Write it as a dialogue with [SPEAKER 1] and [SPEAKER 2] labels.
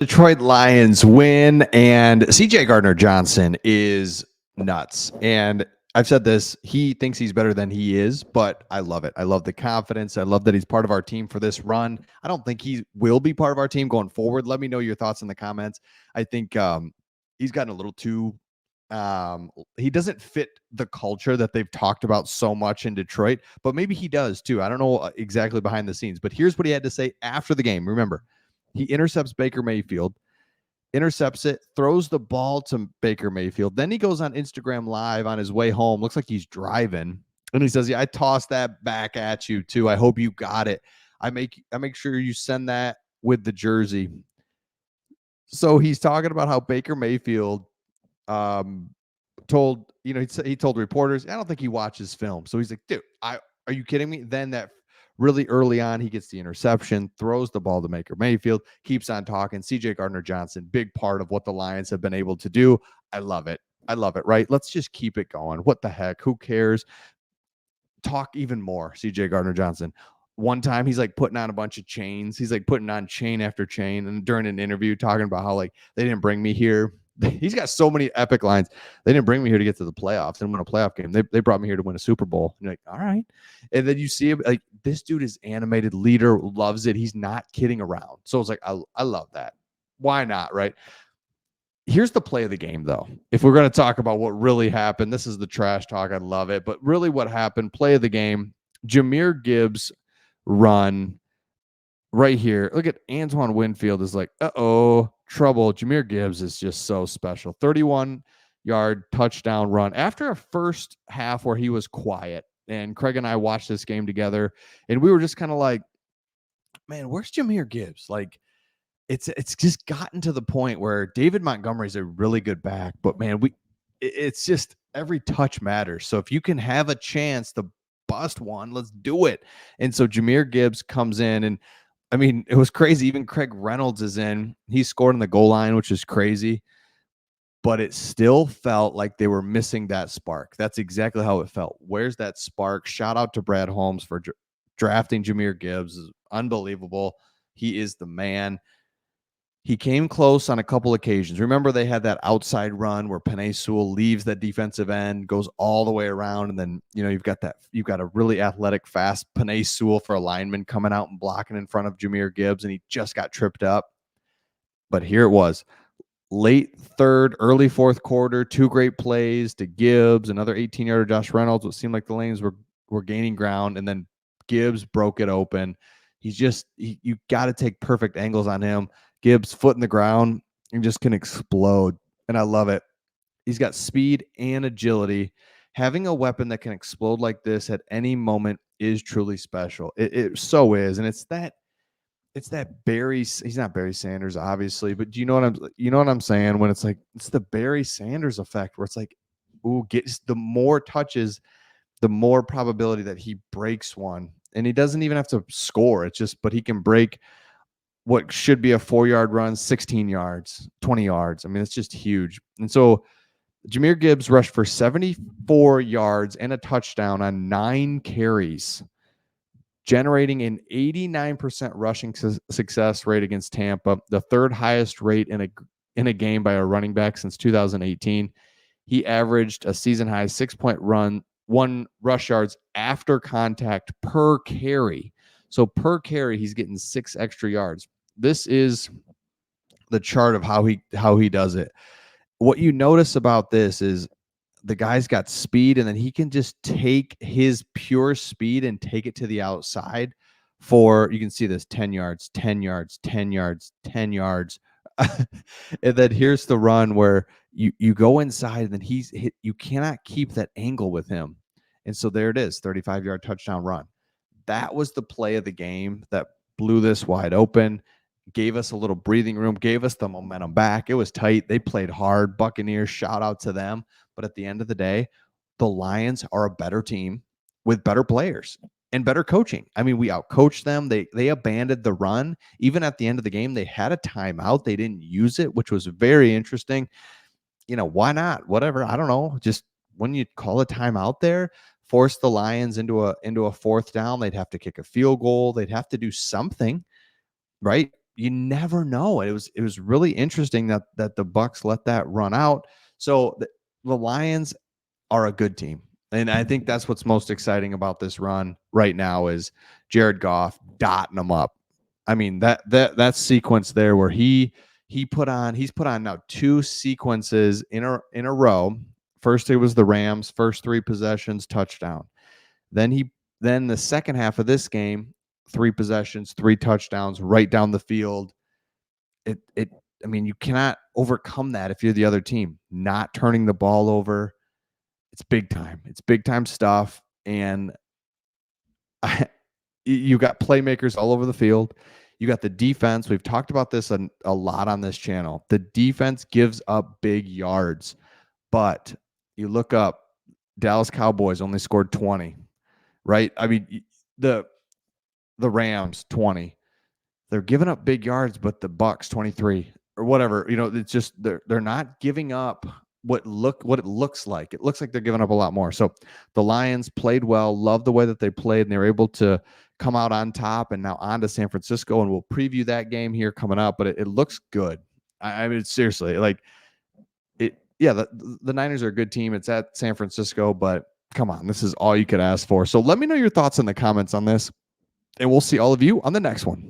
[SPEAKER 1] Detroit Lions win, and CJ Gardner-Johnson is nuts. And I've said this, he thinks he's better than he is, but I love it. I love the confidence. I love that he's part of our team for this run. I don't think he will be part of our team going forward. Let me know your thoughts in the comments. I think he's gotten a little too he doesn't fit the culture that they've talked about so much in Detroit, but maybe he does too. I don't know exactly behind the scenes, but here's what he had to say after the game. Remember, he intercepts Baker Mayfield, intercepts it, throws the ball to Baker Mayfield. Then he goes on Instagram Live on his way home. Looks like he's driving. And he says, "Yeah, I tossed that back at you too. I hope you got it. I make sure you send that with the jersey." So he's talking about how Baker Mayfield told, he told reporters, I don't think he watches film. So he's like, dude, are you kidding me? Then that really early on, he gets the interception, throws the ball to Baker Mayfield, keeps on talking. CJ Gardner-Johnson, big part of what the Lions have been able to do. I love it. I love it, right? Let's just keep it going. What the heck? Who cares? Talk even more, CJ Gardner-Johnson. One time he's like putting on a bunch of chains. He's like putting on chain after chain. And during an interview, talking about how like they didn't bring me here. He's got so many epic lines. They didn't bring me here to get to the playoffs and win a playoff game. They brought me here to win a Super Bowl. And you're like, all right. And then you see him like, this dude is animated, leader, loves it. He's not kidding around. So it's like, I love that. Why not, right? Here's the play of the game, though. If we're going to talk about what really happened, this is the trash talk. I love it. But really what happened, play of the game, Jahmyr Gibbs run right here. Look at Antoine Winfield is like, uh-oh, trouble. Jahmyr Gibbs is just so special. 31-yard touchdown run after a first half where he was quiet. And Craig and I watched this game together, and we were just kind of like, man, where's Jahmyr Gibbs? Like, it's just gotten to the point where David Montgomery is a really good back, but man, it's just every touch matters. So if you can have a chance to bust one, let's do it. And so Jahmyr Gibbs comes in, and I mean, it was crazy. Even Craig Reynolds is in. He scored on the goal line, which is crazy, but it still felt like they were missing that spark. That's exactly how it felt. Where's that spark? Shout out to Brad Holmes for drafting Jahmyr Gibbs. Is unbelievable. He is the man. He came close on a couple occasions. Remember, they had that outside run where Penei Sewell leaves that defensive end, goes all the way around, and then you've got a really athletic, fast Penei Sewell for a lineman coming out and blocking in front of Jahmyr Gibbs, and he just got tripped up. But here it was, late third, early fourth quarter, two great plays to Gibbs, another 18-yarder Josh Reynolds. It seemed like the Lions were gaining ground, and then Gibbs broke it open. You got to take perfect angles on him. Gibbs, foot in the ground, and just can explode. And I love it. He's got speed and agility. Having a weapon that can explode like this at any moment is truly special. It so is. And it's that Barry, he's not Barry Sanders, obviously, but you know what I'm saying? When it's like, it's the Barry Sanders effect where it's like, ooh, the more touches, the more probability that he breaks one. And he doesn't even have to score. But he can break what should be a 4-yard run, 16 yards, 20 yards. I mean, it's just huge. And so Jahmyr Gibbs rushed for 74 yards and a touchdown on 9 carries, generating an 89% rushing success rate against Tampa, the third highest rate in a game by a running back since 2018. He averaged a season high 6.1 rush yards after contact per carry. So per carry, he's getting 6 extra yards. This is the chart of how he does it. What you notice about this is the guy's got speed, and then he can just take his pure speed and take it to the outside for, you can see this, 10 yards, 10 yards, 10 yards, 10 yards. And then here's the run where you go inside, and then you cannot keep that angle with him. And so there it is, 35-yard touchdown run. That was the play of the game that blew this wide open, gave us a little breathing room, gave us the momentum back. It was tight. They played hard. Buccaneers, shout out to them. But at the end of the day, the Lions are a better team with better players and better coaching. I mean, we outcoached them. They abandoned the run. Even at the end of the game, they had a timeout. They didn't use it, which was very interesting. Why not? Whatever. I don't know. Just when you call a timeout there, force the Lions into a fourth down, they'd have to kick a field goal. They'd have to do something, right? you never know. It was really interesting that the Bucks let that run out. So the Lions are a good team. And I think that's what's most exciting about this run right now is Jared Goff dotting them up. I mean, that sequence there where he's put on now two sequences in a row. First it was the Rams, first three possessions, touchdown. Then the second half of this game, three possessions, three touchdowns right down the field. I mean, you cannot overcome that if you're the other team. Not turning the ball over. It's big time. It's big time stuff. And you got playmakers all over the field. You got the defense. We've talked about this a lot on this channel. The defense gives up big yards, but you look up, Dallas Cowboys only scored 20, right? I mean, the Rams 20. They're giving up big yards, but the Bucks 23 or whatever. It's just they're not giving up what it looks like. It looks like they're giving up a lot more. So the Lions played well, loved the way that they played, and they were able to come out on top. And now on to San Francisco, and we'll preview that game here coming up. But it looks good. I mean, seriously, like it. Yeah, the Niners are a good team. It's at San Francisco, but come on, this is all you could ask for. So let me know your thoughts in the comments on this, and we'll see all of you on the next one.